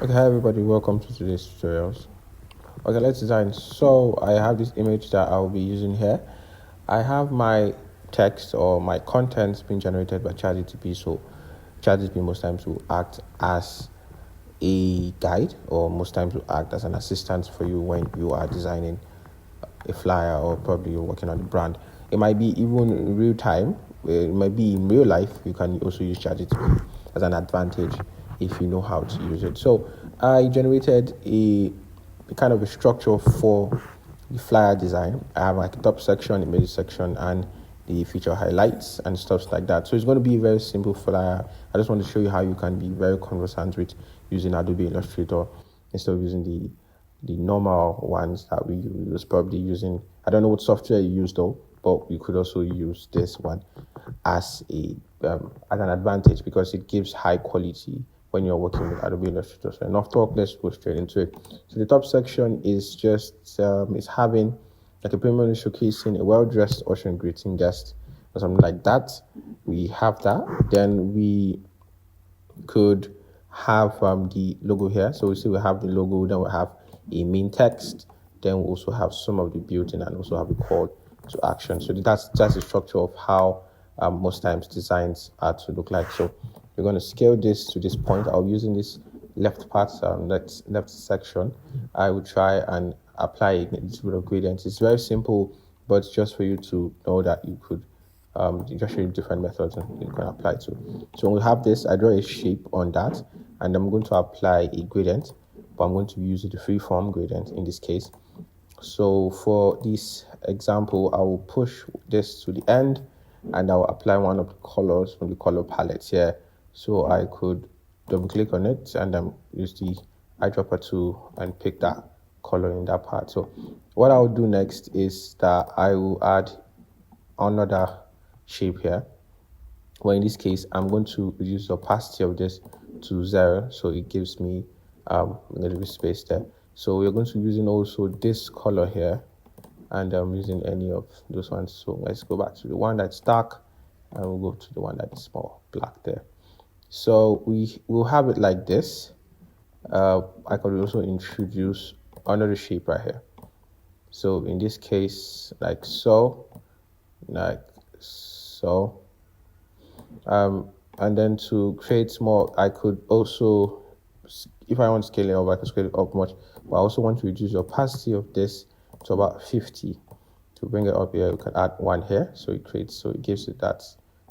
Okay, hi everybody, welcome to today's tutorials. Okay, let's design. So I have this image that I'll be using here. I have my text or my contents being generated by ChatGPT. So ChatGPT most times will act as a guide, or most times will act as an assistant for you when you are designing a flyer, or probably you're working on a brand. It might be even in real time. It might be in real life. You can also use ChatGPT as an advantage if you know how to use it. So I generated a kind of a structure for the flyer design. I have like a top section, a middle section, and the feature highlights and stuff like that. So it's going to be a very simple flyer. I just want to show you how you can be very conversant with using Adobe Illustrator instead of using the normal ones that we use, probably using, I don't know what software you use though, but you could also use this one as as an advantage because it gives high quality when you're working with Adobe Illustrator. So enough talk, let's go straight into it. So the top section is just is having like a premium showcasing a well-dressed ocean greeting guest or something like that. We have that. Then we could have the logo here. So we see we have the logo, then we have a main text, then we also have some of the built-in and also have a call to action. So that's the structure of how most times designs are to look like. So we're going to scale this to this point. I'll be using this left part, left section. I will try and apply a little bit of gradient. It's very simple, but just for you to know that you could just show you different methods and you can apply to. So when we have this, I draw a shape on that, and I'm going to apply a gradient, but I'm going to use the freeform gradient in this case. So for this example, I will push this to the end, and I will apply one of the colors from the color palette here. So I could double click on it and then use the eyedropper tool and pick that color in that part. So what I will do next is that I will add another shape here. Well, in this case, I'm going to reduce the opacity of this to 0, so it gives me a little bit space there. So we're going to be using also this color here, and I'm using any of those ones. So let's go back to the one that's dark, and we'll go to the one that's more black there. So we will have it like this. I could also introduce another shape right here. So in this case, like so. And then to create more, I could also, if I want to scale it up, I can scale it up much, but I also want to reduce the opacity of this to about 50. To bring it up here, you can add one here, so it gives it that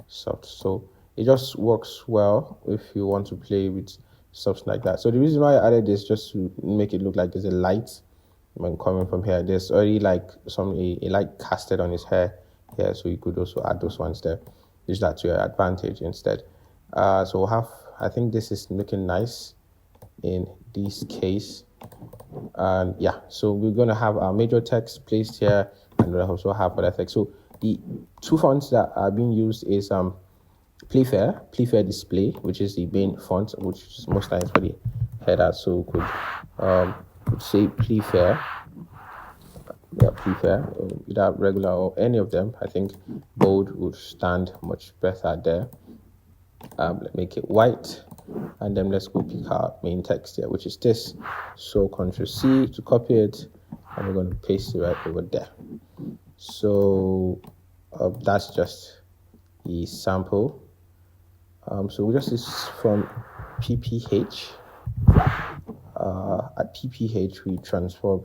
soft. So it just works well if you want to play with stuff like that. So the reason why I added this, just to make it look like there's a light when coming from here. There's already like a light casted on his hair here, so you could also add those ones there. Use that to your advantage instead. So we'll have, I think this is looking nice in this case. And yeah, so we're going to have our major text placed here, and we'll also have other text. So the two fonts that are being used is Playfair Display, which is the main font, which is most times for the header. So we could say Playfair. Yeah, Playfair, either regular or any of them. I think bold would stand much better there. Let's make it white, and then let's go pick our main text here, which is this. So Ctrl C to copy it, and we're going to paste it right over there. So that's just the sample. So we just this from PPH. At PPH, we transform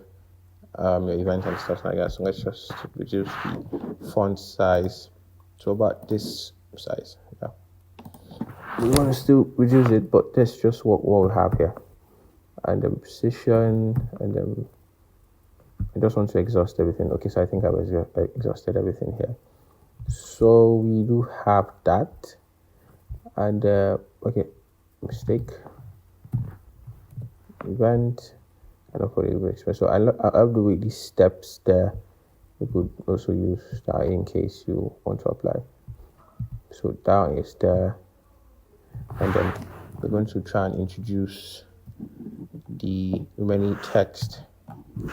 your event and stuff like that. So let's just reduce the font size to about this size. Yeah, we want to still reduce it, but that's just what we have here. And then precision, and then I just want to exhaust everything. Okay, so I think I've exhausted everything here. So we do have that, and okay, mistake, event, and of course express. So I love the way these steps there. You could also use that in case you want to apply. So down is there, and then we're going to try and introduce the remaining text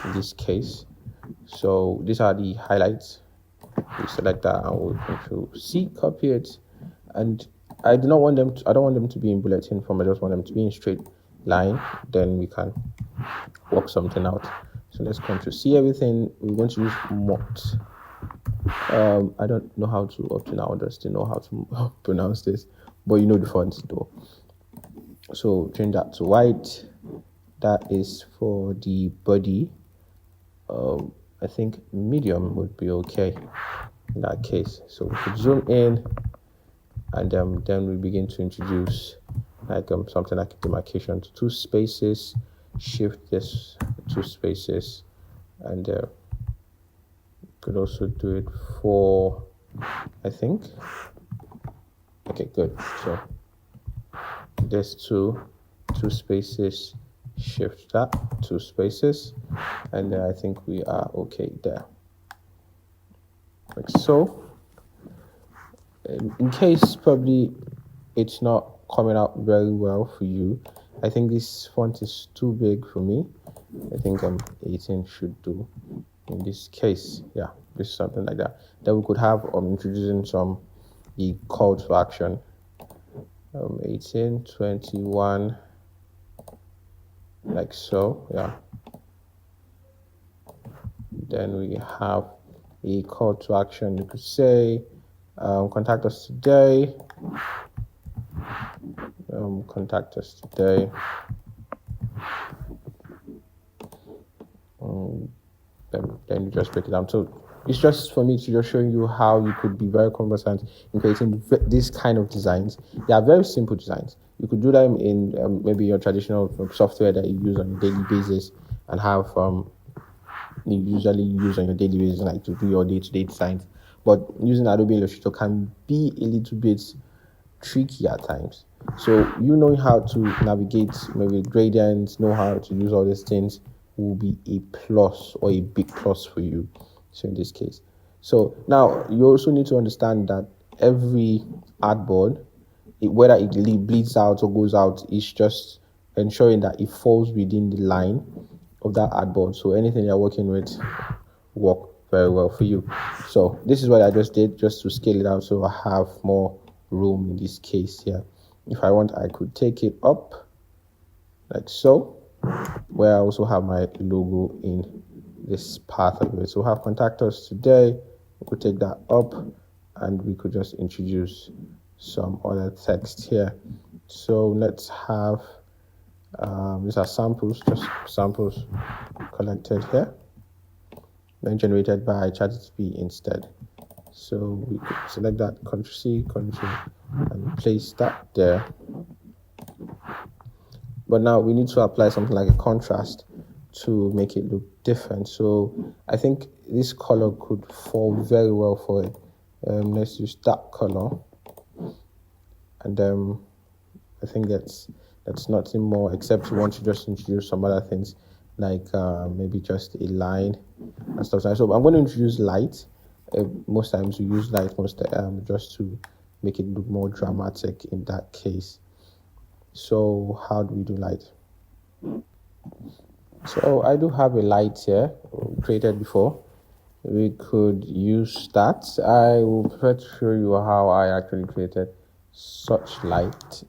in this case. So these are the highlights. We select that and we'll Control C, copy it, and I don't want them to be in bulletin form. I just want them to be in straight line, then we can work something out. So let's Ctrl C everything. We're going to use Mott. I don't know how to up to now just know how to pronounce this, but you know the font though. So change that to white. That is for the body. I think medium would be okay in that case. So we could zoom in, and then we begin to introduce like something like demarcation to 2 spaces. Shift this 2 spaces, and could also do it for, I think. Okay, good. So there's two spaces. Shift that 2 spaces, and I think we are okay there. Like so. In case probably it's not coming out very well for you, I think this font is too big for me. I think 18 should do in this case. Yeah, this is something like that. Then we could have introducing some the call to action. 18, 21, like so. Yeah. Then we have a call to action. You could say, contact us today. Contact us today. Then you just break it down. So it's just for me to just show you how you could be very conversant in creating this kind of designs. They are very simple designs. You could do them in maybe your traditional software that you use on a daily basis and have you usually use on your daily basis, like to do your day-to-day designs. But using Adobe Illustrator can be a little bit tricky at times. So you knowing how to navigate maybe gradients, know how to use all these things will be a plus or a big plus for you. So in this case, so now you also need to understand that every artboard, whether it bleeds out or goes out, is just ensuring that it falls within the line of that artboard. So anything you're working with work very well for you. So this is what I just did, just to scale it out so I have more room in this case here. If I want, I could take it up like so, where I also have my logo in this path of it. So we'll have contact us today. We could take that up, and we could just introduce some other text here. So let's have these are samples, just samples collected here, then generated by ChatGPT instead. So we could select that, Ctrl C, Ctrl, and place that there. But now we need to apply something like a contrast to make it look different. So I think this color could fall very well for it. Let's use that color, and I think that's nothing more, except you want to just introduce some other things like maybe just a line and stuff like that. So I'm going to introduce light. Most times we use light just to make it look more dramatic in that case. So how do we do light? So I do have a light here created before. We could use that. I will prefer to show you how I actually created such light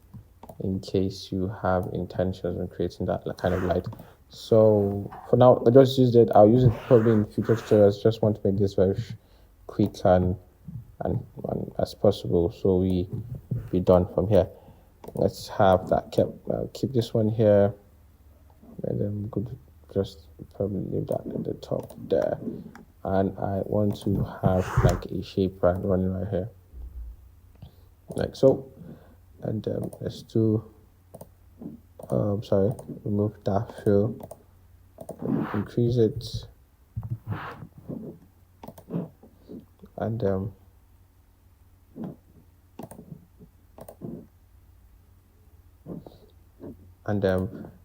in case you have intentions on creating that kind of light. So for now, I just used it. I'll use it probably in future tutorials. Just want to make this very quick and as possible, so we be done from here. Let's have that kept. Keep this one here, and then we could just probably leave that at the top there. And I want to have like a shape running right here, like so. And let's do. Remove that fill, increase it, and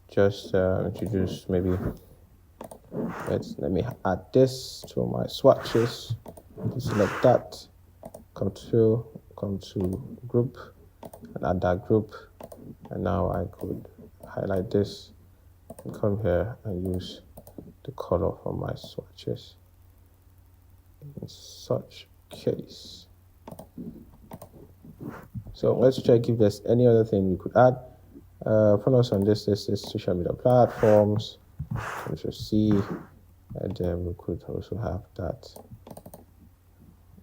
just introduce maybe. Let me add this to my swatches. Select that, come to group, and add that group. And now I could highlight this and come here and use the color from my swatches in such case. So let's check if there's any other thing we could add. Follow us on this is social media platforms. Control C, and then we could also have that,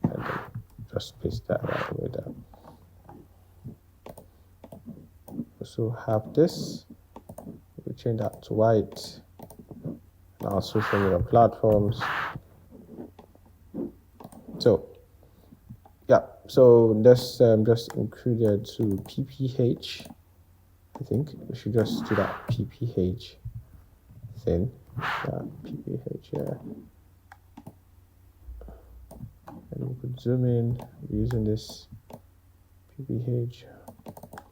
and then just paste that right away there. Also have this, we change that to white. Now social media platforms. So yeah, so this just included to PPH. I think we should just do that PPH thing. Yeah, PPH, yeah. And we could zoom in using this PPH.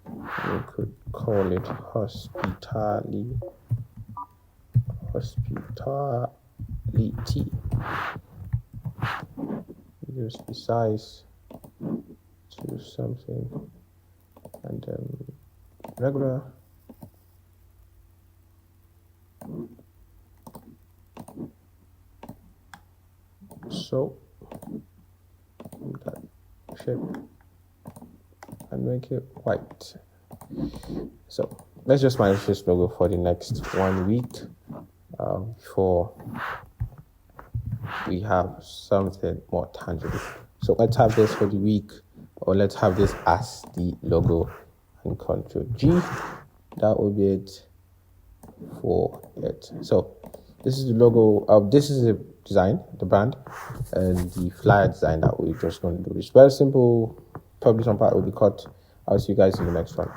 We could call it hospitality. Use the size to something, and regular. So that shape and make it white. So let's just manage this logo for the next 1 week before we have something more tangible. So let's have this for the week, or let's have this as the logo, and Control G. That will be it for it. So this is the logo. This is the design, the brand, and the flyer design that we're just going to do. It's very simple. Probably some part will be cut. I'll see you guys in the next one.